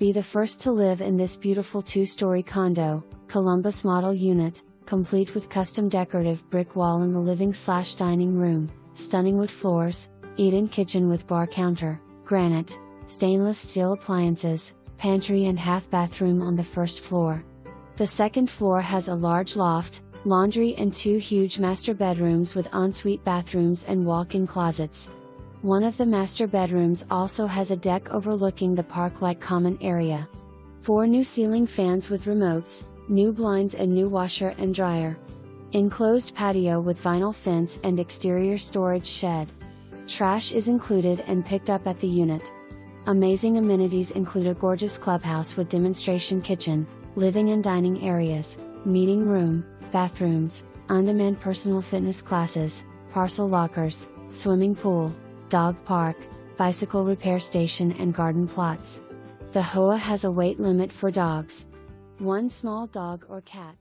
Be the first to live in this beautiful 2-story condo, Columbus model unit, complete with custom decorative brick wall in the living/dining room, stunning wood floors, eat-in kitchen with bar counter, granite, stainless steel appliances, pantry and half bathroom on the first floor. The second floor has a large loft, laundry and 2 huge master bedrooms with ensuite bathrooms and walk-in closets. One of the master bedrooms also has a deck overlooking the park-like common area. 4 new ceiling fans with remotes, new blinds and new washer and dryer. Enclosed patio with vinyl fence and exterior storage shed. Trash is included and picked up at the unit. Amazing amenities include a gorgeous clubhouse with demonstration kitchen, living and dining areas, meeting room, bathrooms, on-demand personal fitness classes, parcel lockers, swimming pool, dog park, bicycle repair station and garden plots. The HOA has a weight limit for dogs. 1 small dog or cat.